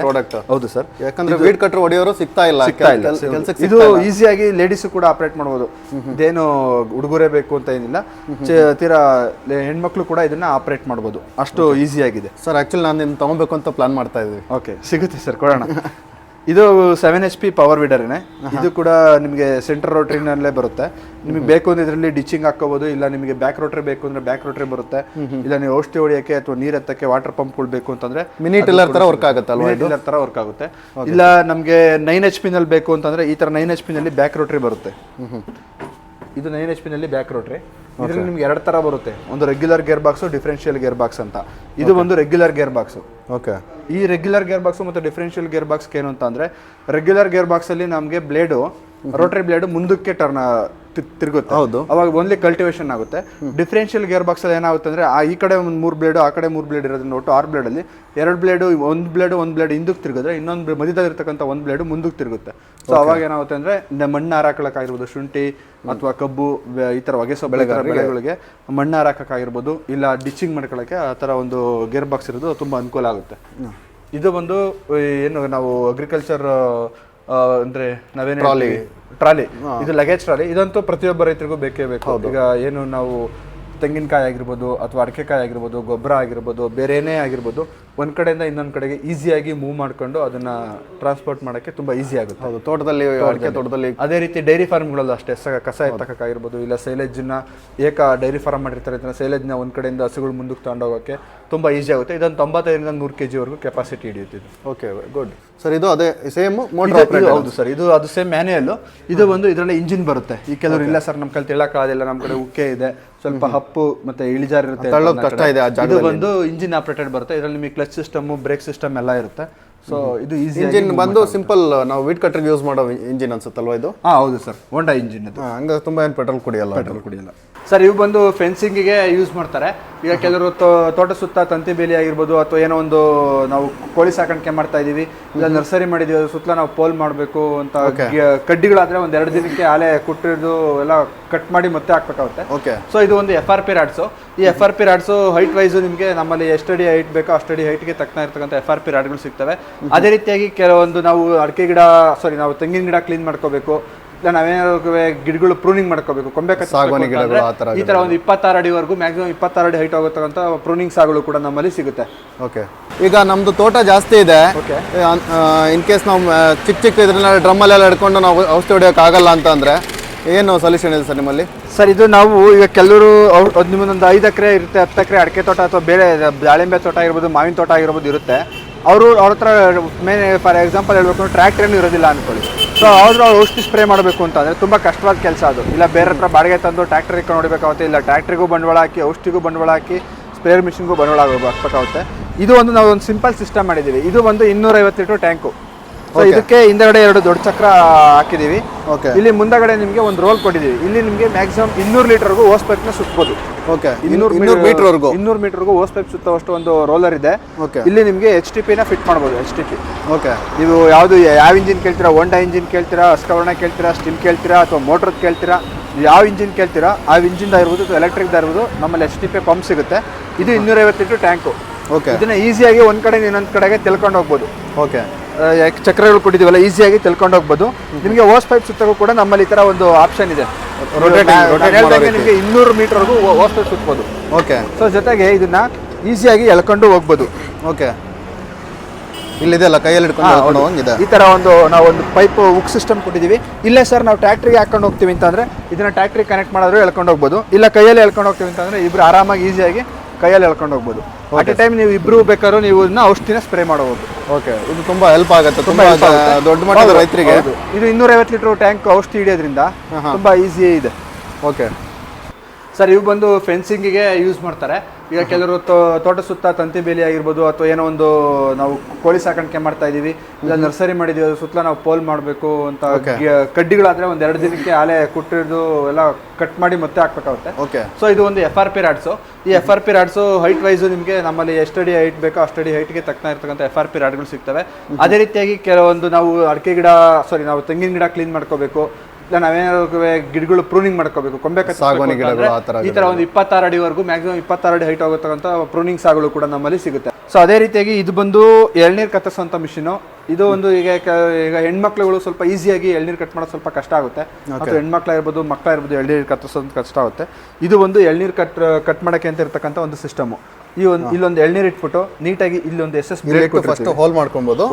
ಪ್ರಾಡಕ್ಟ್. ಹೌದು ಸರ್, ಯಾಕಂದ್ರೆ ವೀಡ್ ಕಟ್ರ್ ಹೊಡೆಯೋರು ಸಿಗ್ತಾ ಇಲ್ಲ. ಇದು ಈಸಿಯಾಗಿ ಲೇಡೀಸ್ ಕೂಡ ಆಪರೇಟ್ ಮಾಡಬಹುದು. ಇದೇನು ಉಡುಗೊರೆ ಬೇಕು ಅಂತ ಏನಿಲ್ಲ, ತೀರಾ ಹೆಣ್ಮಕ್ಳು ಕೂಡ ಇದನ್ನ ಆಪರೇಟ್ ಮಾಡಬಹುದು, ಅಷ್ಟು ಈಸಿ ಆಗಿದೆ ಸರ್. ಆಕ್ಚುಲಿ ನಾನು ನಿನ್ನ ತಗೋಬೇಕು ಅಂತ ಪ್ಲಾನ್ ಮಾಡ್ತಾ ಇದ್ವಿ. ಓಕೆ, ಸಿಗುತ್ತೆ ಸರ್, ಕೊಡೋಣ. ಇದು 7 HP ಪವರ್ ವೀಡರ್ನೇ. ಇದು ಕೂಡ ನಿಮಗೆ ಸೆಂಟರ್ ರೋಟ್ರಿನಲ್ಲೇ ಬರುತ್ತೆ. ನಿಮಗೆ ಬೇಕು ಅಂದ್ರೆ ಇದರಲ್ಲಿ ಡಿಚಿಂಗ್ ಹಾಕೋಬಹುದು. ಇಲ್ಲ ನಿಮಗೆ ಬ್ಯಾಕ್ ರೋಟ್ರಿ ಬೇಕು ಅಂದ್ರೆ ಬ್ಯಾಕ್ ರೋಟ್ರಿ ಬರುತ್ತೆ. ಇಲ್ಲ ನೀವು ಔಷಧಿ ಹೊಡಿಯೋಕ್ಕೆ ಅಥವಾ ನೀರು ಎತ್ತಕ್ಕೆ ವಾಟರ್ ಪಂಪ್ಗಳು ಬೇಕು ಅಂತಂದ್ರೆ ಮಿನಿ ಟಿಲ್ಲರ್ ತರ ವರ್ಕ್ ಆಗುತ್ತೆ. ಟಿಲ್ಲರ್ ತರ ವರ್ಕ್ ಆಗುತ್ತೆ. ಇಲ್ಲ ನಮಗೆ 9 HP ನಲ್ಲಿ ಬೇಕು ಅಂತಂದ್ರೆ ಈ ತರ 9 HP ನಲ್ಲಿ ಬ್ಯಾಕ್ ರೋಟ್ರಿ ಬರುತ್ತೆ. ಇದು 9 HP ನಲ್ಲಿ ಬ್ಯಾಕ್ ರೋಟ್ರಿ. ಇದರಲ್ಲಿ ನಿಮ್ಗೆ 2 ತರ ಬರುತ್ತೆ, ಒಂದು regular gear box, differential gear box ಅಂತ. ಇದು ಒಂದು ರೆಗ್ಯುಲರ್ ಗೇರ್ ಬಾಕ್ಸ್. ಓಕೆ, ಈ ರೆಗ್ಯುಲರ್ ಗೇರ್ ಬಾಕ್ಸ್ ಮತ್ತು ಡಿಫರೆನ್ಷಿಯಲ್ ಗೇರ್ ಬಾಕ್ಸ್ ಏನು ಅಂತ ಅಂದ್ರೆ, ರೆಗ್ಯುಲರ್ ಗೇರ್ ಬಾಕ್ಸ್ ಅಲ್ಲಿ ನಮಗೆ ಬ್ಲೇಡು, ರೋಟರಿ ಬ್ಲೇಡ್ ಮುಂದಕ್ಕೆ ಟರ್ನ್ ತಿರುಗುತ್ತೆ. ಹೌದು, ಅವಾಗ ಓನ್ಲಿ ಕಲ್ಟಿವೇಶನ್ ಆಗುತ್ತೆ. ಡಿಫರೆನ್ಷಿಯಲ್ ಗೇರ್ ಬಾಕ್ಸ್ ಅಲ್ಲಿ ಏನಾಗುತ್ತೆ ಅಂದ್ರೆ ಈ ಕಡೆ ಒಂದು 3 ಬ್ಲೇಡು, ಆ ಕಡೆ 3 ಬ್ಲೇಡ್ ಇರೋದ್ರಿಂದ ಒಟ್ಟು 6 ಬ್ಲೇಡ್ ಅಲ್ಲಿ 2 ಬ್ಲೇಡು, ಒಂದು ಬ್ಲೇಡ್ ಹಿಂದಕ್ಕೆ ತಿರುಗಿದ್ರೆ ಇನ್ನೊಂದು ಮಧ್ಯದಲ್ಲಿರ್ತಕ್ಕಂಥ 1 ಬ್ಲೇಡು ಮುಂದಕ್ಕೆ ತಿರುಗುತ್ತೆ. ಸೊ ಅವಾಗ ಏನಾಗುತ್ತೆ ಅಂದ್ರೆ ಮಣ್ಣು ಹಾರಾಕಕ್ಕಾಗಿರ್ಬೋದು, ಶುಂಠಿ ಅಥವಾ ಕಬ್ಬು ಈ ತರ ಹೊಗೆ ಬೆಳೆಗಳಿಗೆ ಮಣ್ಣು ಹಾರಾಕಕ್ಕಾಗಿರ್ಬೋದು, ಇಲ್ಲ ಡಿಚಿಂಗ್ ಮಾಡ್ಕೊಳ್ಳೋಕೆ ಆ ತರ ಒಂದು ಗೇರ್ ಬಾಕ್ಸ್ ಇರೋದು ತುಂಬಾ ಅನುಕೂಲ ಆಗುತ್ತೆ. ಇದು ಒಂದು ಏನು ನಾವು ಅಗ್ರಿಕಲ್ಚರ್ ಅಂದ್ರೆ ನಾವೇನು ಟ್ರಾಲಿ, ಇದು ಲಗೇಜ್ ಟ್ರಾಲಿ. ಇದಂತೂ ಪ್ರತಿಯೊಬ್ಬ ರೈತರಿಗೂ ಬೇಕೇ ಬೇಕು. ಈಗ ಏನು ನಾವು ತೆಂಗಿನಕಾಯಿ ಆಗಿರ್ಬೋದು ಅಥವಾ ಅಡಿಕೆಕಾಯಿ ಆಗಿರ್ಬೋದು, ಗೊಬ್ಬರ ಆಗಿರ್ಬೋದು, ಬೇರೆ ಏನೇ ಆಗಿರ್ಬೋದು, ಒಂದು ಕಡೆಯಿಂದ ಇನ್ನೊಂದು ಕಡೆಗೆ ಈಸಿಯಾಗಿ ಮೂವ್ ಮಾಡ್ಕೊಂಡು ಅದನ್ನ ಟ್ರಾನ್ಸ್ಪೋರ್ಟ್ ಮಾಡೋಕ್ಕೆ ತುಂಬಾ ಈಸಿ ಆಗುತ್ತೆ. ಹೌದು, ತೋಟದಲ್ಲಿ ಅಡಿಕೆ ತೋಟದಲ್ಲಿ. ಅದೇ ರೀತಿ ಡೈರಿ ಫಾರ್ಮ್ಗಳಲ್ಲೂ ಅಷ್ಟೇ, ಕಸ ಎತ್ತಕ್ಕಾಗಿರ್ಬೋದು, ಇಲ್ಲ ಸೈಲೇಜ್ನ ಡೈರಿ ಫಾರ್ಮ್ ಮಾಡಿರ್ತಾರೆ, ಸೈಲೇಜ್ನ ಒಂದು ಕಡೆಯಿಂದ ಹಸುಗಳು ಮುಂದಕ್ಕೆ ತಗೊಂಡೋಗೋಕ್ಕೆ ತುಂಬಾ ಈಸಿ ಆಗುತ್ತೆ. ಇದೊಂದು 95ರಿಂದ 100 kg ವರೆಗೂ ಕೆಪಾಸಿಟಿ ಹಿಡಿಯುತ್ತೆ. Okay, good sir. ಇದು ಅದೇ ಸೇಮ್ ಮೋಟರ್ ಆಪರೇಟೆಡ್? ಹೌದು ಸರ್, ಅದು ಸೇಮ್ ಮ್ಯಾನ್ಯುಯಲ್. ಇದು ಒಂದು ಇದರಲ್ಲಿ ಇಂಜಿನ್ ಬರುತ್ತೆ. ಈ ಕೆಲವರು ಇಲ್ಲ ಸರ್ ನಮ್ಮ ಕೈಲಿ ತಿಳಕ್ಕಾಗೋದಿಲ್ಲ, ನಮ್ಮ ಕಡೆ ಉಕ್ಕೆ ಇದೆ, ಸ್ವಲ್ಪ ಹಪ್ಪು ಮತ್ತೆ ಇಳಿಜಾರು ಇರುತ್ತೆ, ಕಷ್ಟ ಇದೆ, ಇದು ಒಂದು ಇಂಜಿನ್ ಆಪರೇಟೆಡ್ ಬರುತ್ತೆ. ಇದರಲ್ಲಿ ನಿಮಗೆ ಕ್ಲಚ್ ಸಿಸ್ಟಮ್, ಬ್ರೇಕ್ ಸಿಸ್ಟಮ್ ಎಲ್ಲ ಇರುತ್ತೆ. ಸೊ ಇದು ಈಸಿ. ಇಂಜಿನ್ ಬಂದು ಸಿಂಪಲ್ ನಾವು ವೀಡ್ ಕಟ್ರಿಗೆ ಯೂಸ್ ಮಾಡೋ ಇಂಜಿನ್ ಅನ್ಸುತ್ತಲ್ವಾ ಇದು? ಹೌದು ಸರ್, ಹೋಂಡಾ ಇಂಜಿನ್. ಅದು ಹಂಗ ತುಂಬಾ ಏನು ಪೆಟ್ರೋಲ್ ಕುಡಿಯಲ್ಲ ಸರ್. ಇವು ಬಂದು ಫೆನ್ಸಿಂಗಿಗೆ ಯೂಸ್ ಮಾಡ್ತಾರೆ. ಈಗ ಕೆಲವರು ತೋಟ ಸುತ್ತ ತಂತಿ ಬೇಲಿ ಆಗಿರ್ಬೋದು, ಅಥವಾ ಏನೋ ಒಂದು ನಾವು ಕೋಳಿ ಸಾಕಾಣಿಕೆ ಮಾಡ್ತಾ ಇದೀವಿ, ಇಲ್ಲ ನರ್ಸರಿ ಮಾಡಿದೀವಿ, ಅದ್ರ ಸುತ್ತಲ ನಾವು ಪೋಲ್ ಮಾಡಬೇಕು ಅಂತ ಕಡ್ಡಿಗಳಾದ್ರೆ 1-2 ದಿನಕ್ಕೆ ಆಲೆ ಕುಟ್ಟಿದ್ದು ಎಲ್ಲ ಕಟ್ ಮಾಡಿ ಮತ್ತೆ ಹಾಕ್ಬೇಕಾಗುತ್ತೆ. ಓಕೆ, ಸೊ ಇದು ಒಂದು FRP ರಾಡ್ಸು. ಈ FRP ರಾಡ್ಸು ಹೈಟ್ ವೈಸು ನಿಮಗೆ ನಮ್ಮಲ್ಲಿ ಎಷ್ಟಡಿ ಹೈಟ್ ಬೇಕೋ ಅಷ್ಟಡಿ ಹೈಟ್ಗೆ ತಕ್ಕನ ಇರ್ತಕ್ಕಂಥ FRP ರಾಡ್ಗಳು ಸಿಗ್ತವೆ. ಅದೇ ರೀತಿಯಾಗಿ ಕೆಲವೊಂದು ನಾವು ನಾವು ತೆಂಗಿನ ಗಿಡ ಕ್ಲೀನ್ ಮಾಡ್ಕೋಬೇಕು, ಇಲ್ಲ ನಾವೇನಾದ್ರು ಗಿಡಗಳು ಪ್ರೂನಿಂಗ್ ಮಾಡ್ಕೋಬೇಕು, ಕೊಂಬೆ ಸಾಗುವಾನಿ ಗಿಡಗಳು ಆ ಥರ ಈ ಥರ ಒಂದು 26 ಅಡಿವರೆಗೂ ಮ್ಯಾಕ್ಸಿಮಮ್ 26 ಅಡಿ ಹೈಟ್ ಹೋಗತಕ್ಕಂಥ ಪ್ರೂನಿಂಗ್ ಸಾಗುಗಳು ಕೂಡ ನಮ್ಮಲ್ಲಿ ಸಿಗುತ್ತೆ. ಓಕೆ, ಈಗ ನಮ್ಮದು ತೋಟ ಜಾಸ್ತಿ ಇದೆ. ಓಕೆ, ಇನ್ ಕೇಸ್ ನಾವು ಚಿಕ್ಕ ಇದನ್ನ ಡ್ರಮ್ಮಲ್ಲೆಲ್ಲ ಹಿಡ್ಕೊಂಡು ನಾವು ಔಷಧಿ ಹೊಡೆಯೋಕ್ಕಾಗಲ್ಲ ಅಂತ ಅಂದರೆ ಏನು ಸೊಲ್ಯೂಷನ್ ಇದೆ ಸರ್ ನಿಮ್ಮಲ್ಲಿ? ಸರ್ ಇದು ನಾವು ಈಗ ಕೆಲವರು ನಿಮ್ಮದೊಂದು 5 ಎಕರೆ ಇರುತ್ತೆ, 10 ಎಕರೆ ಅಡಿಕೆ ತೋಟ ಅಥವಾ ಬೇರೆ ದಾಳಿಂಬೆ ತೋಟ ಆಗಿರ್ಬೋದು, ಮಾವಿನ ತೋಟ ಆಗಿರ್ಬೋದು ಇರುತ್ತೆ. ಅವ್ರ ಹತ್ರ ಮೇನ್ ಫಾರ್ ಎಕ್ಸಾಂಪಲ್ ಹೇಳ್ಬೇಕು, ಟ್ರ್ಯಾಕ್ಟರ್ ಇರೋದಿಲ್ಲ ಅಂದ್ಕೊಳ್ಳಿ. ಸೊ ಅವ್ರು ಔಷಧಿ ಸ್ಪ್ರೇ ಮಾಡಬೇಕು ಅಂತಂದರೆ ತುಂಬ ಕಷ್ಟವಾದ ಕೆಲಸ ಅದು. ಇಲ್ಲ ಬೇರೆ ಹತ್ರ ಬಾಡಿಗೆ ತಂದು ಟ್ರ್ಯಾಕ್ಟರ್ ಇಟ್ಕೊಂಡು ಹೊಡಿಬೇಕಾಗುತ್ತೆ, ಇಲ್ಲ ಟ್ರ್ಯಾಕ್ಟ್ರಿಗೂ ಬಂಡವಾಳ ಹಾಕಿ, ಔಷಧಿಗೂ ಬಂಡವಾಳ ಹಾಕಿ, ಸ್ಪ್ರೇಯರ್ ಮಿಷಿನ್ಗೂ ಬಂಡವಾಳ ಹಾಕಬೇಕಾಗುತ್ತೆ. ಇದು ಒಂದು ನಾವು ಒಂದು ಸಿಂಪಲ್ ಸಿಸ್ಟಮ್ ಮಾಡಿದ್ದೀವಿ. ಇದು ಒಂದು 250 ಲೀಟರ್ ಟ್ಯಾಂಕು. ಸೊ ಇದಕ್ಕೆ ಹಿಂದಗಡೆ 2 ದೊಡ್ಡ ಚಕ್ರ ಹಾಕಿದ್ದೀವಿ. ಓಕೆ, ಇಲ್ಲಿ ಮುಂದಗಡೆ ನಿಮಗೆ ಒಂದು ರೋಲ್ ಕೊಟ್ಟಿದ್ದೀವಿ. ಇಲ್ಲಿ ನಿಮಗೆ ಮ್ಯಾಕ್ಸಿಮಮ್ 200 ಲೀಟರ್ಗೂ ಹೋಸ್ ಪೈಪ್ನ ಸುತ್ತಬಹುದು. ಓಕೆ, 200 ಮೀಟರ್ವರೆಗೂ 200 ಮೀಟರ್ಗೂ ಹೋಸ್ ಪೈಪ್ ಸುತ್ತುವಷ್ಟು ಒಂದು ರೋಲರ್ ಇದೆ. ಓಕೆ, ಇಲ್ಲಿ ನಿಮಗೆ HTP ನ ಫಿಟ್ ಮಾಡ್ಬೋದು. HTP ಓಕೆ, ನೀವು ಯಾವ ಇಂಜಿನ್ ಕೇಳ್ತೀರಾ, ಹೋಂಡಾ ಇಂಜಿನ್ ಕೇಳ್ತೀರಾ, ಹಸ್ಕವರ್ಣ ಕೇಳ್ತೀರಾ, ಸ್ಟಿಲ್ ಕೇಳ್ತೀರಾ, ಅಥವಾ ಮೋಟ್ರದ್ ಕೇಳ್ತೀರಾ, ಯಾವ ಇಂಜಿನ್ ಕೇಳ್ತೀರಾ ಆ ಇಂಜಿನ್ದ ಇರ್ಬೋದು ಅಥವಾ ಎಲೆಕ್ಟ್ರಿಕ್ದ ಇರ್ಬೋದು, ನಮ್ಮಲ್ಲಿ HTP ಪಂಪ್ ಸಿಗುತ್ತೆ. ಇದು 250 ಲೀಟರ್ ಟ್ಯಾಂಕು. ಓಕೆ, ಇದನ್ನ ಈಸಿಯಾಗಿ ಒಂದು ಕಡೆ ಇನ್ನೊಂದು ಕಡೆಗೆ ತಿಳ್ಕೊಂಡು ಹೋಗ್ಬೋದು. ಓಕೆ, ಚಕ್ರಗಳು ಕೊಟ್ಟಿದ್ದೀವಲ್ಲ, ಈಸಿಯಾಗಿ ತಿಳ್ಕೊಂಡು ಹೋಗ್ಬೋದು. ನಿಮಗೆ ಹೋಸ್ ಪೈಪ್ ಸುತ್ತಗೂ ಕೂಡ ನಮ್ಮಲ್ಲಿ ಈ ಥರ ಒಂದು ಆಪ್ಷನ್ ಇದೆ. ನಿಮಗೆ 200 ಮೀಟರ್ವರೆಗೂ ಹೋಸ್ ಪೈಪ್ ಸುತ್ತಬೋದು. ಓಕೆ, ಸೊ ಜೊತೆಗೆ ಇದನ್ನ ಈಸಿಯಾಗಿ ಎಳ್ಕೊಂಡು ಹೋಗ್ಬೋದು. ಓಕೆ, ಇಲ್ಲಿದೆ ಅಲ್ಲ, ಕೈಯಲ್ಲಿ ಹಿಡ್ಕೊಂಡು ಹೋಗಿದೆ. ಈ ಥರ ನಾವು ಒಂದು ಪೈಪ್ ಹುಕ್ ಸಿಸ್ಟಮ್ ಕೊಟ್ಟಿದ್ದೀವಿ. ಇಲ್ಲೇ ಸರ್ ನಾವು ಟ್ರ್ಯಾಕ್ಟ್ರಿಗೆ ಹಾಕೊಂಡು ಹೋಗ್ತೀವಿ ಅಂತಂದರೆ ಇದನ್ನ ಟ್ರ್ಯಾಕ್ಟ್ರಿಗೆ ಕನೆಕ್ಟ್ ಮಾಡಿದ್ರು ಎಳ್ಕೊಂಡು ಹೋಗ್ಬೋದು. ಇಲ್ಲ ಕೈಯಲ್ಲಿ ಎಳ್ಕೊಂಡು ಹೋಗ್ತೀವಿ ಅಂತಂದರೆ ಇಬ್ಬರು ಆರಾಮಾಗಿ ಈಸಿಯಾಗಿ ಕೈಯಲ್ಲಿ ಎಳ್ಕೊಂಡು ಹೋಗ್ಬೋದು. ಅಟ್ ಎ ಟೈಮ್ ನೀವು ಇಬ್ಬರು ಬೇಕಾದ್ರೂ ನೀವು ಇದನ್ನ ಔಷಧಿನ ಸ್ಪ್ರೇ ಮಾಡಬಹುದು. ಓಕೆ, ಇದು ತುಂಬಾ ಹೆಲ್ಪ್ ಆಗುತ್ತೆ, ತುಂಬಾ ದೊಡ್ಡ ಮಟ್ಟದ ರೈತರಿಗೆ. ಇದು 250 ಲೀಟರ್ ಟ್ಯಾಂಕ್ ಔಷಧಿ ಹಿಡಿಯೋದ್ರಿಂದ ತುಂಬಾ ಈಸಿ ಇದೆ. ಓಕೆ ಸರ್, ಇವು ಬಂದು ಫೆನ್ಸಿಂಗಿಗೆ ಯೂಸ್ ಮಾಡ್ತಾರೆ. ಈಗ ಕೆಲವರು ತೋಟ ಸುತ್ತ ತಂತಿ ಬೇಲಿ ಆಗಿರ್ಬೋದು, ಅಥವಾ ಏನೋ ಒಂದು ನಾವು ಕೋಳಿ ಸಾಕಾಣಿಕೆ ಮಾಡ್ತಾ ಇದೀವಿ, ಇಲ್ಲ ನರ್ಸರಿ ಮಾಡಿದೀವಿ, ಅದ್ರ ಸುತ್ತಲ ನಾವು ಪೋಲ್ ಮಾಡಬೇಕು ಅಂತ ಕಡ್ಡಿಗಳಾದ್ರೆ ಒಂದು 2 ದಿನಕ್ಕೆ ಆಲೆ ಕುಟ್ಟಿದ್ದು ಎಲ್ಲ ಕಟ್ ಮಾಡಿ ಮತ್ತೆ ಹಾಕ್ಬೇಕಾಗುತ್ತೆ. ಓಕೆ, ಸೊ ಇದು ಒಂದು FRP ರಾಡ್ಸು. ಈ FRP ರಾಡ್ಸು ಹೈಟ್ ವೈಸು ನಿಮಗೆ ನಮ್ಮಲ್ಲಿ ಎಷ್ಟಡಿ ಹೈಟ್ ಬೇಕೋ ಅಷ್ಟಡಿ ಹೈಟ್ಗೆ ತಕ್ಕನ ಇರ್ತಕ್ಕಂಥ FRP ರಾಡ್ಗಳು ಸಿಗ್ತವೆ. ಅದೇ ರೀತಿಯಾಗಿ ಕೆಲವೊಂದು ನಾವು ನಾವು ತೆಂಗಿನ ಗಿಡ ಕ್ಲೀನ್ ಮಾಡ್ಕೋಬೇಕು, ಇಲ್ಲ ನಾವೇನಾದ್ರು ಗಿಡಗಳು ಪ್ರೂನಿಂಗ್ ಮಾಡ್ಕೋಬೇಕು, ಕೊಂಬೆ ಸಾಗುವಾನಿ ಗಿಡಗಳು ಆ ಈ ತರ ಒಂದು 26 ಅಡಿವರೆಗೂ ಮ್ಯಾಕ್ಸಿಮಮ್ 26 ಅಡಿ ಹೈಟ್ ಹೋಗತಕ್ಕಂಥ ಪ್ರೂನಿಂಗ್ ಸಾಗುಗಳು ಕೂಡ ನಮ್ಮಲ್ಲಿ ಸಿಗುತ್ತೆ. ಸೊ ಅದೇ ರೀತಿಯಾಗಿ ಇದು ಬಂದು ಎಳ್ನೀರು ಕತ್ತರಿಸುವಂಥ ಮಿಷಿನು. ಇದು ಒಂದು ಈಗ ಹೆಣ್ಮಕ್ಳುಗಳು ಸ್ವಲ್ಪ ಈಸಿಯಾಗಿ ಎಳ್ನೀರು ಕಟ್ ಮಾಡೋದು ಸ್ವಲ್ಪ ಕಷ್ಟ ಆಗುತ್ತೆ. ಅಥವಾ ಹೆಣ್ಮಕ್ಳಾಗಿರ್ಬೋದು, ಮಕ್ಕಳಾಗಿರ್ಬೋದು, ಎಳ್ನೀರು ಕತ್ತರಿಸೋದು ಕಷ್ಟ ಆಗುತ್ತೆ. ಇದು ಒಂದು ಎಳ್ನೀರು ಕಟ್ ಮಾಡೋಕ್ಕೆ ಅಂತ ಇರ್ತಕ್ಕಂಥ ಒಂದು ಸಿಸ್ಟಮು. ಇಲ್ಲೊಂದು ಎಳ್ನೀರು ಇಟ್ಬಿಟ್ಟು ನೀಟಾಗಿ ಇಲ್ಲೊಂದು SS ಬ್ಲೇಡ್ ಫಸ್ಟ್ ಹೋಲ್ ಮಾಡ್ಕೊಬಹುದು.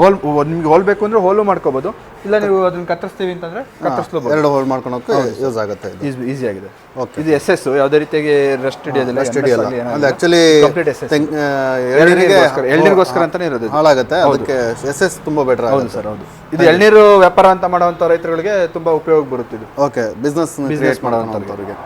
ನಿಮ್ಗೆ ಹೋಲ್ ಬೇಕು ಅಂದ್ರೆ ಹೋಲು ಮಾಡ್ಕೋಬಹುದು, ಇಲ್ಲ ನೀವು ಅದನ್ನ ಕತ್ತರಿಸ್ತೀವಿ ಅಂತಂದ್ರೆ ಕತ್ತರಿಸಬಹುದು. 2 ಹೋಲ್ ಮಾಡ್ಕೊಳಕ್ಕೆ ಯೂಸ್ ಆಗುತ್ತೆ. ಈಸಿ ಆಗಿದೆ. ಇದು SS ಯಾವುದೇ ರೀತಿಯಾಗಿ ರೆಸ್ಟ್ ಹಿಡಿಯೋದಿಲ್ಲ. ಅದು ಆಕ್ಚುಲಿ ಕಂಪ್ಲೀಟ್ SS ಎಳ್ನೀರಿಗೋಸ್ಕರ ಅಂತಾನೆ ಇರೋದು. ಹಾಳಾಗುತ್ತೆ, ಅದಕ್ಕೆ SS ತುಂಬಾ ಬೆಟರ್. ಹೌದು ಸರ್, ಹೌದು. ಇದು ಎಳ್ನೀರು ವ್ಯಾಪಾರ ಅಂತ ಮಾಡುವಂತ ರೈತರುಗಳಿಗೆ ತುಂಬಾ ಉಪಯೋಗ ಬರುತ್ತೆ. ಇದು ಓಕೆ, ಬಿಸ್ನೆಸ್ ಮಾಡೋವಂಥವ್ರಿಗೆ.